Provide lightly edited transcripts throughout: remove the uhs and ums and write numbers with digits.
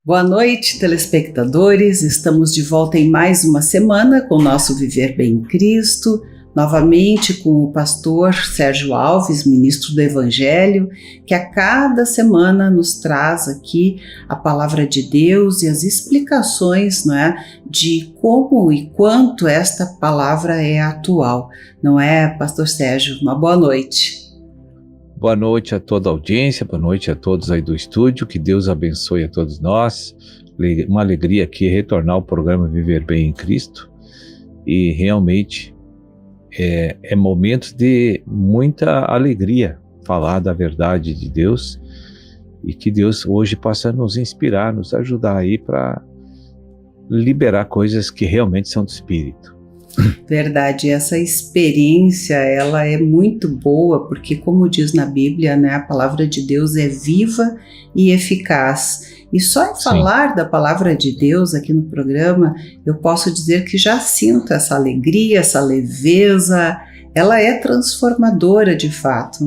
Boa noite, telespectadores. Estamos de volta em mais uma semana com o nosso Viver Bem em Cristo, novamente com o pastor Sérgio Alves, ministro do Evangelho, que a cada semana nos traz aqui a palavra de Deus e as explicações, de como e quanto esta palavra é atual. Não é, pastor Sérgio? Uma boa noite. Boa noite a toda a audiência, boa noite a todos aí do estúdio, que Deus abençoe a todos nós. Uma alegria aqui retornar ao programa Viver Bem em Cristo, e realmente é momento de muita alegria falar da verdade de Deus, e que Deus hoje possa nos inspirar, nos ajudar aí para liberar coisas que realmente são do Espírito. Verdade, essa experiência ela é muito boa, porque como diz na Bíblia, a palavra de Deus é viva e eficaz. E só em falar da palavra de Deus aqui no programa, eu posso dizer que já sinto essa alegria, essa leveza, ela é transformadora de fato,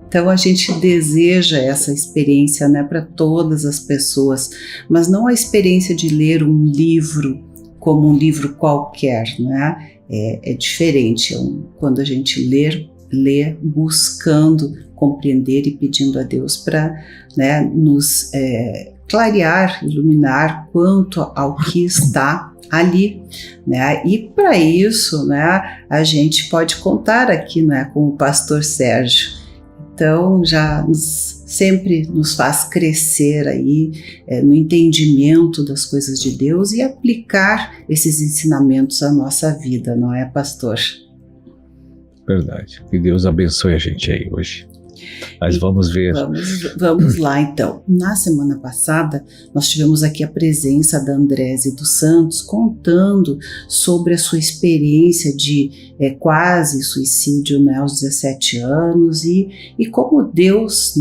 Então a gente deseja essa experiência, para todas as pessoas, mas não a experiência de ler um livro como um livro qualquer, É diferente quando a gente lê buscando compreender e pedindo a Deus para nos clarear, iluminar quanto ao que está ali, E para isso, a gente pode contar aqui, com o pastor Sérgio. Então já sempre nos faz crescer aí no entendimento das coisas de Deus e aplicar esses ensinamentos à nossa vida, não é, pastor? Verdade. Que Deus abençoe a gente aí hoje. Mas vamos ver. Vamos lá então. Na semana passada nós tivemos aqui a presença da Andrése dos Santos contando sobre a sua experiência de quase suicídio aos 17 anos e como Deus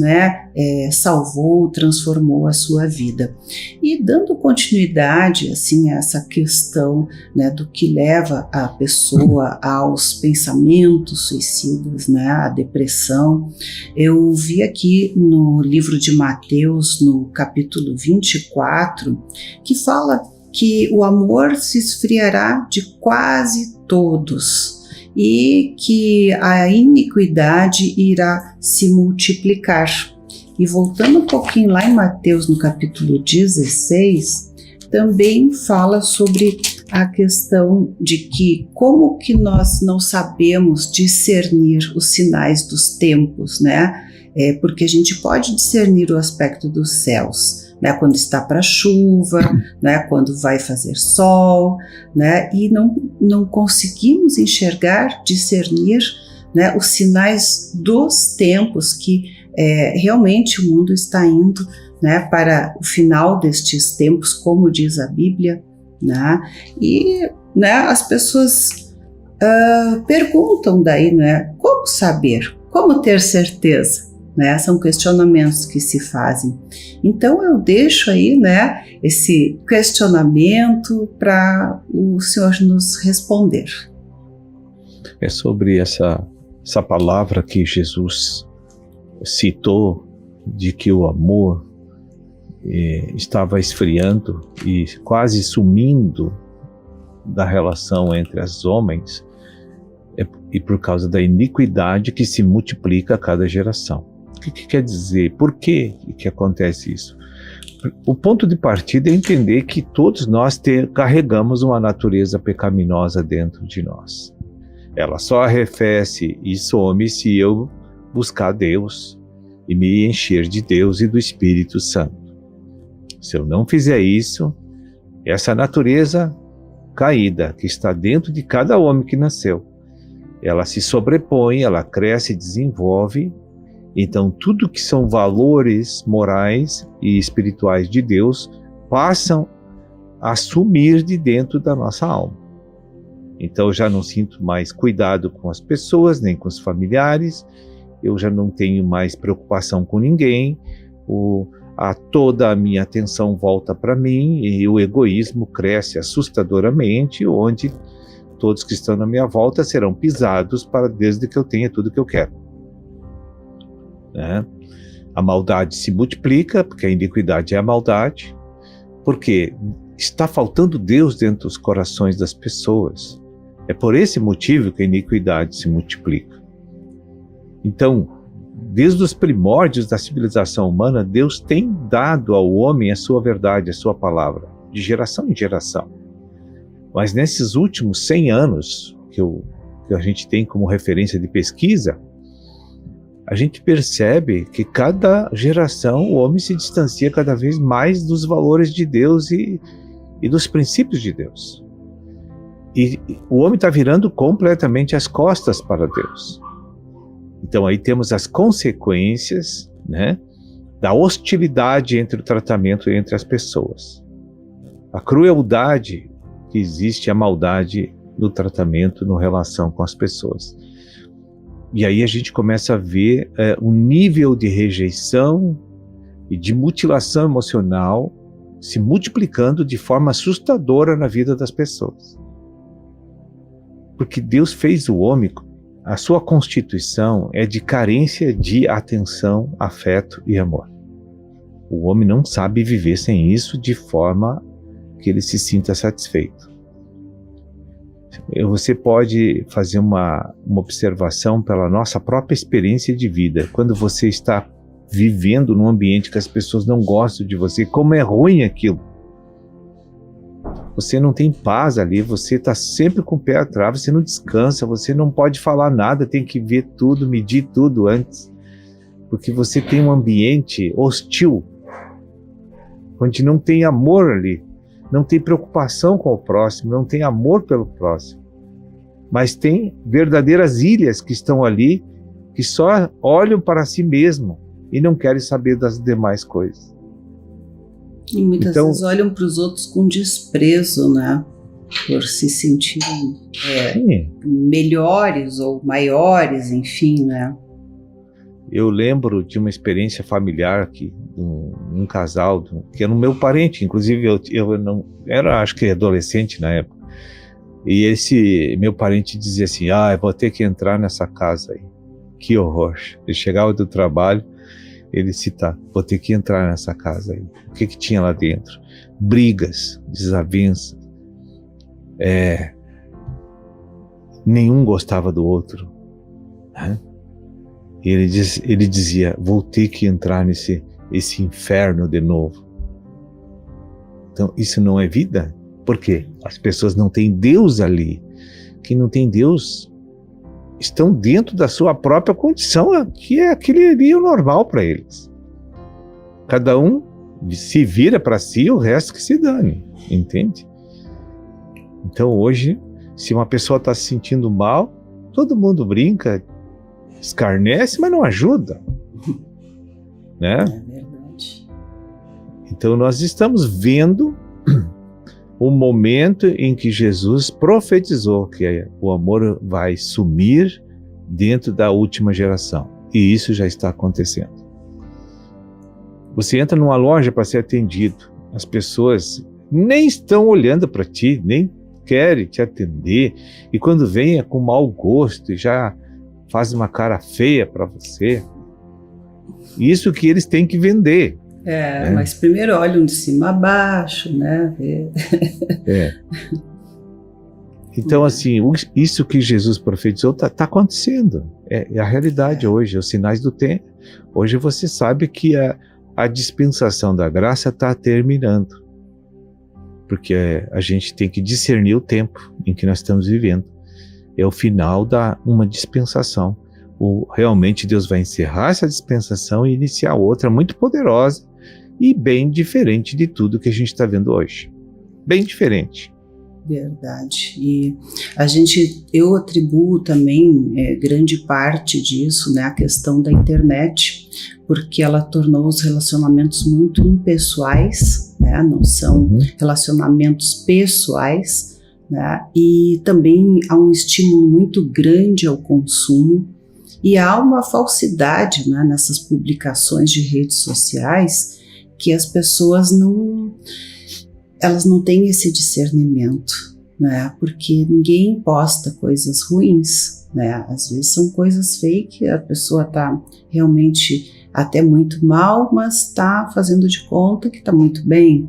salvou, transformou a sua vida. E dando continuidade assim, a essa questão do que leva a pessoa aos pensamentos suicidas, à depressão, eu vi aqui no livro de Mateus, no capítulo 24, que fala que o amor se esfriará de quase todos e que a iniquidade irá se multiplicar. E voltando um pouquinho lá em Mateus, no capítulo 16, também fala sobre a questão de que como que nós não sabemos discernir os sinais dos tempos, porque a gente pode discernir o aspecto dos céus, quando está para chuva, quando vai fazer sol, e não conseguimos enxergar, discernir, os sinais dos tempos que realmente o mundo está indo, para o final destes tempos, como diz a Bíblia, e as pessoas perguntam daí, como saber, como ter certeza, são questionamentos que se fazem. Então eu deixo aí, esse questionamento para o senhor nos responder. É sobre essa palavra que Jesus citou, de que o amor estava esfriando e quase sumindo da relação entre os homens, e por causa da iniquidade que se multiplica a cada geração. O que quer dizer? Por que acontece isso? O ponto de partida é entender que todos nós carregamos uma natureza pecaminosa dentro de nós. Ela só arrefece e some se eu buscar Deus e me encher de Deus e do Espírito Santo. Se eu não fizer isso, essa natureza caída que está dentro de cada homem que nasceu, ela se sobrepõe, ela cresce e desenvolve. Então tudo que são valores morais e espirituais de Deus passam a sumir de dentro da nossa alma. Então eu já não sinto mais cuidado com as pessoas, nem com os familiares, eu já não tenho mais preocupação com ninguém, toda a minha atenção volta para mim e o egoísmo cresce assustadoramente, onde todos que estão na minha volta serão pisados desde que eu tenha tudo que eu quero. A maldade se multiplica, porque a iniquidade é a maldade, Porque está faltando Deus dentro dos corações das pessoas. É por esse motivo que a iniquidade se multiplica. Então, desde os primórdios da civilização humana, Deus tem dado ao homem a sua verdade, a sua palavra, de geração em geração. Mas nesses últimos 100 anos, que a gente tem como referência de pesquisa, a gente percebe que cada geração o homem se distancia cada vez mais dos valores de Deus e dos princípios de Deus. E o homem está virando completamente as costas para Deus. Então aí temos as consequências, né, da hostilidade entre o tratamento entre as pessoas. A crueldade que existe, a maldade no tratamento, na relação com as pessoas. E aí a gente começa a ver um nível de rejeição e de mutilação emocional se multiplicando de forma assustadora na vida das pessoas. Porque Deus fez o homem, a sua constituição é de carência de atenção, afeto e amor. O homem não sabe viver sem isso de forma que ele se sinta satisfeito. Você pode fazer uma observação pela nossa própria experiência de vida. Quando você está vivendo num ambiente que as pessoas não gostam de você, como é ruim aquilo. Você não tem paz ali, você está sempre com o pé atrás, você não descansa, você não pode falar nada, tem que ver tudo, medir tudo antes. Porque você tem um ambiente hostil, onde não tem amor ali, não tem preocupação com o próximo, não tem amor pelo próximo. Mas tem verdadeiras ilhas que estão ali, que só olham para si mesmo e não querem saber das demais coisas. E muitas vezes olham para os outros com desprezo, né? Por se sentirem melhores ou maiores, enfim, né? Eu lembro de uma experiência familiar que um casal, que era o meu parente, inclusive eu não era, acho que adolescente na época, e esse meu parente dizia assim, eu vou ter que entrar nessa casa aí, que horror. Ele chegava do trabalho, ele citava, vou ter que entrar nessa casa aí. O que tinha lá dentro? Brigas, desavenças, nenhum gostava do outro, né? E ele dizia, vou ter que entrar nesse inferno de novo. Então, isso não é vida? Por quê? As pessoas não têm Deus ali. Quem não tem Deus estão dentro da sua própria condição, que é aquele ali o normal para eles. Cada um se vira para si, o resto que se dane, entende? Então hoje, se uma pessoa está se sentindo mal, todo mundo brinca, escarnece, mas não ajuda, né? É verdade. Então nós estamos vendo o momento em que Jesus profetizou que o amor vai sumir dentro da última geração. E isso já está acontecendo. Você entra numa loja para ser atendido, as pessoas nem estão olhando para ti, nem querem te atender, e quando vem é com mau gosto e já faz uma cara feia para você. Isso que eles têm que vender. Mas primeiro olham de cima a baixo, né? Então, assim, isso que Jesus profetizou está acontecendo. É a realidade hoje, os sinais do tempo. Hoje você sabe que a dispensação da graça está terminando. Porque a gente tem que discernir o tempo em que nós estamos vivendo. É o final da uma dispensação. Realmente Deus vai encerrar essa dispensação e iniciar outra muito poderosa e bem diferente de tudo que a gente está vendo hoje. Bem diferente. Verdade. E eu atribuo também grande parte disso, né, a questão da internet, porque ela tornou os relacionamentos muito impessoais, né, não são relacionamentos pessoais, né, e também há um estímulo muito grande ao consumo e há uma falsidade, né, nessas publicações de redes sociais que as pessoas elas não têm esse discernimento, né? Porque ninguém posta coisas ruins, né? Às vezes são coisas fake, a pessoa está realmente até muito mal, mas está fazendo de conta que está muito bem,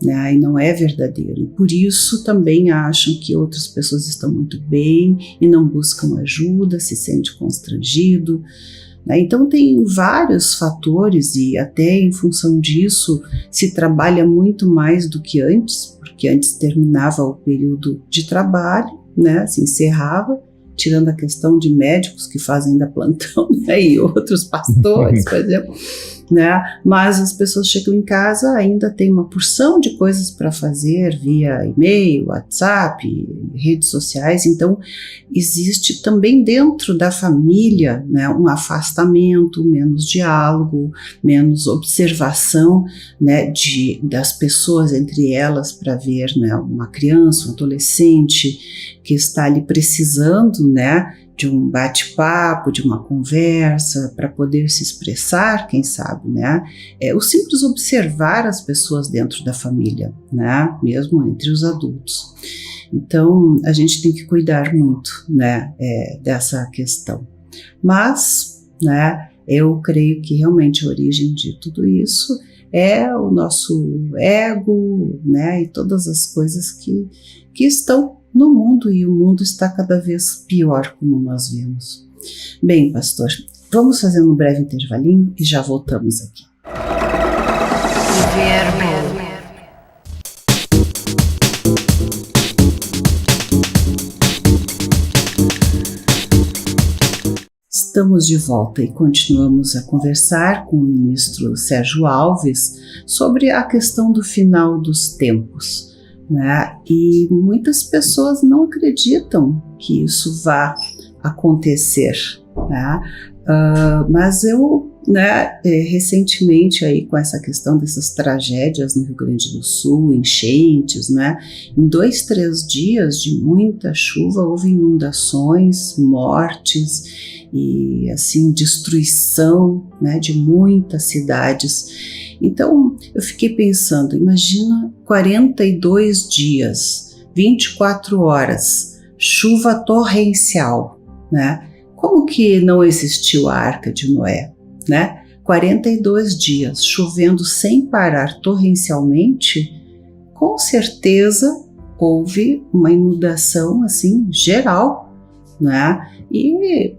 né? E não é verdadeiro. E por isso também acham que outras pessoas estão muito bem e não buscam ajuda, se sente constrangido, né? Então tem vários fatores e até em função disso se trabalha muito mais do que antes, porque antes terminava o período de trabalho, né? Se encerrava, tirando a questão de médicos que fazem ainda plantão, né? E outros pastores, por exemplo, né? Mas as pessoas chegam em casa, ainda tem uma porção de coisas para fazer via e-mail, WhatsApp, redes sociais. Então existe também dentro da família, né, um afastamento, menos diálogo, menos observação, né, das pessoas entre elas para ver, né, uma criança, um adolescente que está ali precisando, né, de um bate-papo, de uma conversa, para poder se expressar, quem sabe, né? O simples observar as pessoas dentro da família, né? Mesmo entre os adultos. Então, a gente tem que cuidar muito, né, dessa questão. Mas, né, eu creio que realmente a origem de tudo isso é o nosso ego, né, e todas as coisas que estão no mundo, e o mundo está cada vez pior, como nós vemos. Bem, pastor, vamos fazer um breve intervalinho e já voltamos aqui. Estamos de volta e continuamos a conversar com o ministro Sérgio Alves sobre a questão do final dos tempos, né? E muitas pessoas não acreditam que isso vá acontecer, né? Mas eu, né, recentemente aí com essa questão dessas tragédias no Rio Grande do Sul, enchentes, né? Em 2, 3 dias de muita chuva houve inundações, mortes e assim destruição, né, de muitas cidades. Então eu fiquei pensando, imagina 42 dias, 24 horas, chuva torrencial, né? Como que não existiu a Arca de Noé, né? 42 dias chovendo sem parar torrencialmente, com certeza houve uma inundação assim geral, né? E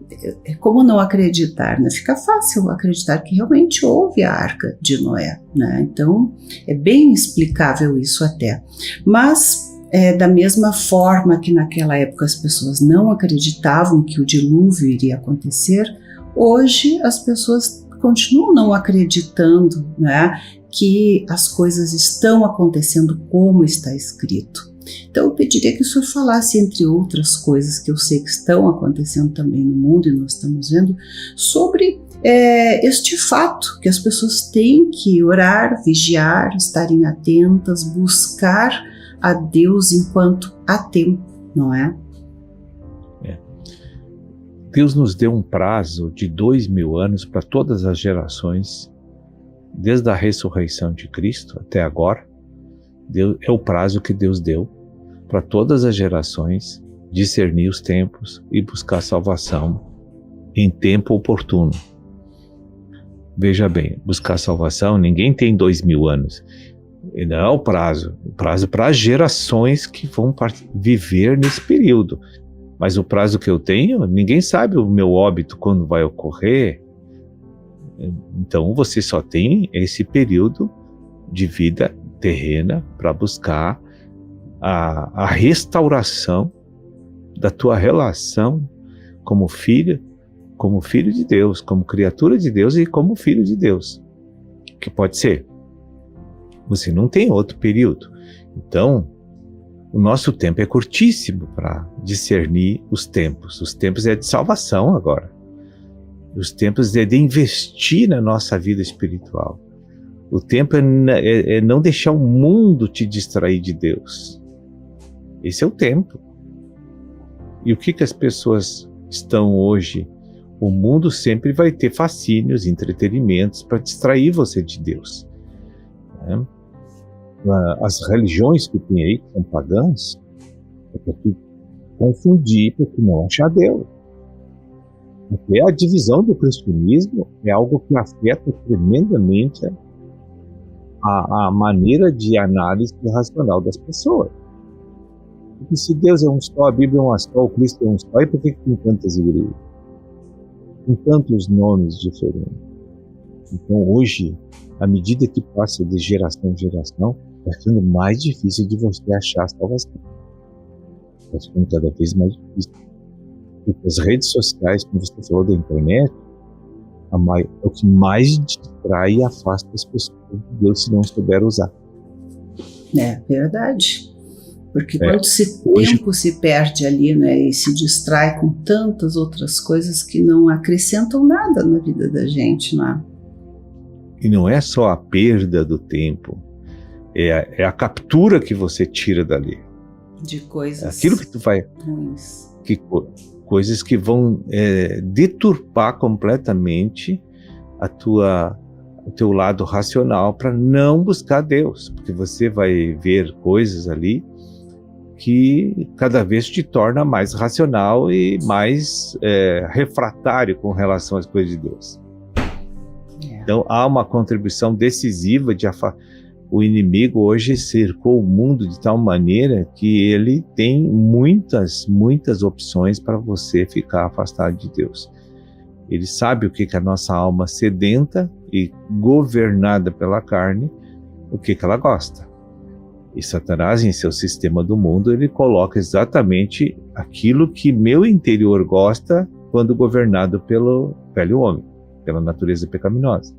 como não acreditar, né? Fica fácil acreditar que realmente houve a Arca de Noé, né? Então é bem explicável isso até. Mas da mesma forma que naquela época as pessoas não acreditavam que o dilúvio iria acontecer, hoje as pessoas continuam não acreditando, né, que as coisas estão acontecendo como está escrito. Então eu pediria que o senhor falasse, entre outras coisas que eu sei que estão acontecendo também no mundo e nós estamos vendo, sobre este fato que as pessoas têm que orar, vigiar, estarem atentas, buscar a Deus enquanto há tempo, não é? Deus nos deu um prazo de 2000 anos para todas as gerações, desde a ressurreição de Cristo até agora. É o prazo que Deus deu para todas as gerações discernir os tempos e buscar salvação em tempo oportuno. Veja bem, buscar salvação, ninguém tem 2000 anos. Não é o prazo para as gerações que vão viver nesse período. Mas o prazo que eu tenho, ninguém sabe o meu óbito quando vai ocorrer. Então você só tem esse período de vida terrena para buscar a restauração da tua relação como filho de Deus, como criatura de Deus e como filho de Deus. Que pode ser. Você não tem outro período. Então, o nosso tempo é curtíssimo para discernir os tempos. Os tempos é de salvação agora. Os tempos é de investir na nossa vida espiritual. O tempo é não deixar o mundo te distrair de Deus. Esse é o tempo. E o que as pessoas estão hoje? O mundo sempre vai ter fascínios, entretenimentos para distrair você de Deus. Né? As religiões que tem aí, que são pagãs, é para confundir, para não achar Deus. Porque a divisão do cristianismo é algo que afeta tremendamente a maneira de análise racional das pessoas. Porque se Deus é um só, a Bíblia é uma só, o Cristo é um só, e por que tem tantas igrejas? Com tantos nomes diferentes. Então hoje, à medida que passa de geração em geração, vai ficando mais difícil de você achar a salvação. Vai ficando cada vez mais difícil. Porque as redes sociais, como você falou da internet, é o que mais distrai e afasta as pessoas de Deus se não souber usar. É verdade. Porque quanto tempo se perde ali, né, e se distrai com tantas outras coisas que não acrescentam nada na vida da gente, né? E não é só a perda do tempo, é a captura que você tira dali. De coisas aquilo que tu vai ruins. Coisas que vão deturpar completamente o teu lado racional para não buscar Deus, porque você vai ver coisas ali que cada vez te torna mais racional e mais refratário com relação às coisas de Deus. Então há uma contribuição decisiva o inimigo hoje cercou o mundo de tal maneira que ele tem muitas opções para você ficar afastado de Deus. Ele sabe o que a nossa alma sedenta e governada pela carne, o que ela gosta. E Satanás, em seu sistema do mundo, ele coloca exatamente aquilo que meu interior gosta quando governado pelo velho homem, pela natureza pecaminosa.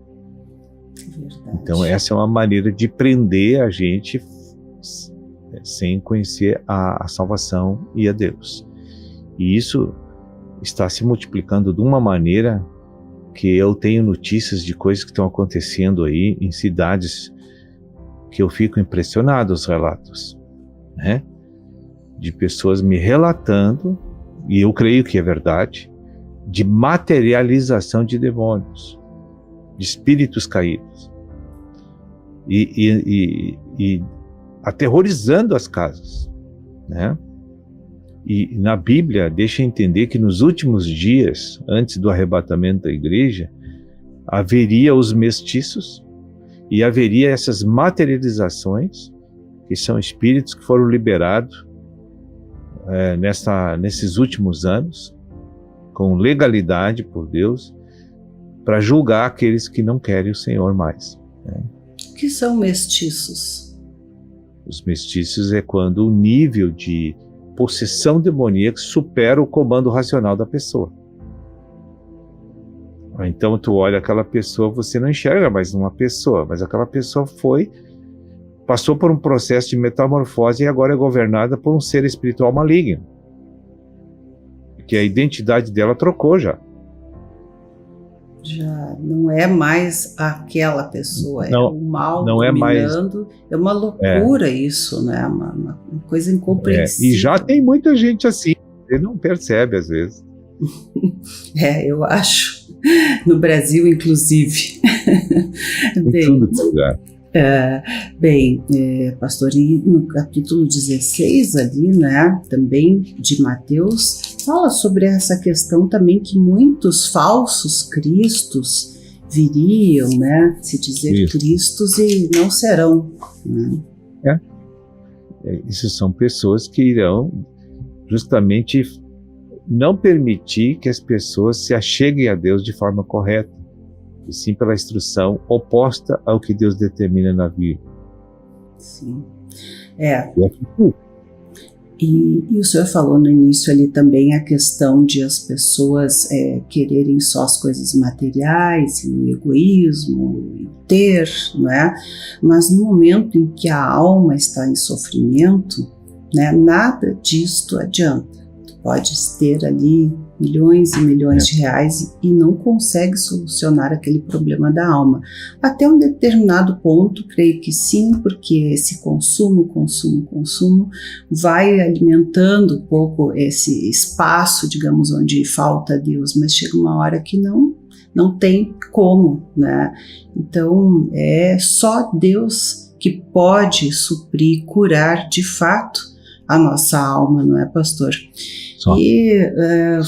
Verdade. Então essa é uma maneira de prender a gente sem conhecer a salvação e a Deus. E isso está se multiplicando de uma maneira que eu tenho notícias de coisas que estão acontecendo aí em cidades que eu fico impressionado, os relatos, né? De pessoas me relatando, e eu creio que é verdade, de materialização de demônios, de espíritos caídos, e aterrorizando as casas, né? E na Bíblia deixa entender que nos últimos dias, antes do arrebatamento da igreja, haveria os mestiços e haveria essas materializações, que são espíritos que foram liberados nesses últimos anos, com legalidade por Deus, para julgar aqueles que não querem o Senhor mais, né? O que são mestiços? Os mestiços é quando o nível de possessão demoníaca supera o comando racional da pessoa. Então tu olha aquela pessoa, você não enxerga mais uma pessoa, mas aquela pessoa passou por um processo de metamorfose e agora é governada por um ser espiritual maligno, que a identidade dela trocou já. Já não é mais aquela pessoa, é o mal não dominando. É uma loucura isso, né? Uma coisa incompreensível. E já tem muita gente assim, você não percebe às vezes. Eu acho. No Brasil, inclusive. Em tudo que é lugar. Pastor, e no capítulo 16 ali, né, também de Mateus, fala sobre essa questão também que muitos falsos cristos viriam, né, se dizer cristos e não serão, né? Isso são pessoas que irão justamente não permitir que as pessoas se acheguem a Deus de forma correta, e sim pela instrução oposta ao que Deus determina na vida. Sim. E o senhor falou no início ali também a questão de as pessoas quererem só as coisas materiais, e o egoísmo, e ter, não é? Mas no momento em que a alma está em sofrimento, né, nada disto adianta. Tu podes ter ali milhões e milhões de reais e não consegue solucionar aquele problema da alma. Até um determinado ponto, creio que sim, porque esse consumo vai alimentando um pouco esse espaço, digamos, onde falta Deus, mas chega uma hora que não tem como, né? Então, é só Deus que pode suprir, curar de fato a nossa alma, não é, pastor? Só. E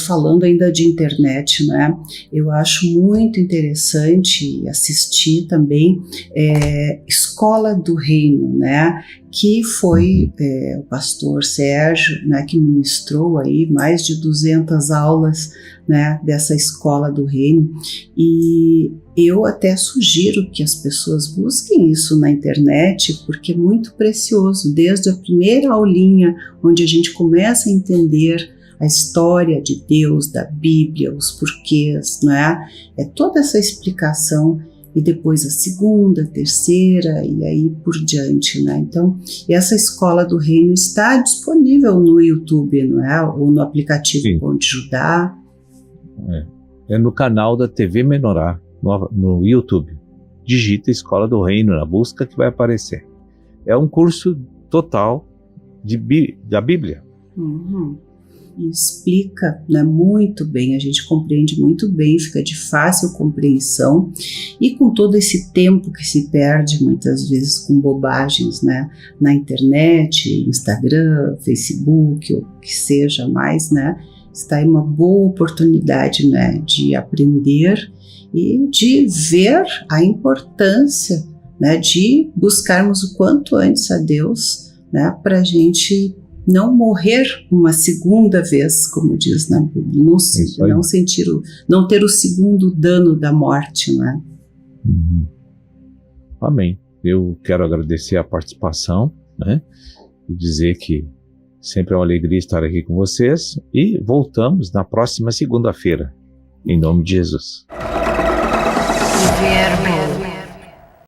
falando ainda de internet, né, eu acho muito interessante assistir também Escola do Reino, né, que foi o pastor Sérgio, né, que ministrou aí mais de 200 aulas, né, dessa Escola do Reino, e eu até sugiro que as pessoas busquem isso na internet, porque é muito precioso, desde a primeira aulinha, onde a gente começa a entender a história de Deus, da Bíblia, os porquês, não é? É toda essa explicação, e depois a segunda, a terceira, e aí por diante, né? Então, essa Escola do Reino está disponível no YouTube, não é? Ou no aplicativo Bom de Judá. É no canal da TV Menorá, no YouTube. Digita Escola do Reino na busca que vai aparecer. É um curso total da Bíblia. E explica, né, muito bem, a gente compreende muito bem, fica de fácil compreensão, e com todo esse tempo que se perde muitas vezes com bobagens, né, na internet, Instagram, Facebook, ou o que seja mais, né, está aí uma boa oportunidade, né, de aprender e de ver a importância, né, de buscarmos o quanto antes a Deus, né, para a gente não morrer uma segunda vez, como diz na Bíblia, não ter o segundo dano da morte, né? Amém. Eu quero agradecer a participação, né? E dizer que sempre é uma alegria estar aqui com vocês, e voltamos na próxima segunda-feira, em nome de Jesus. Verbo.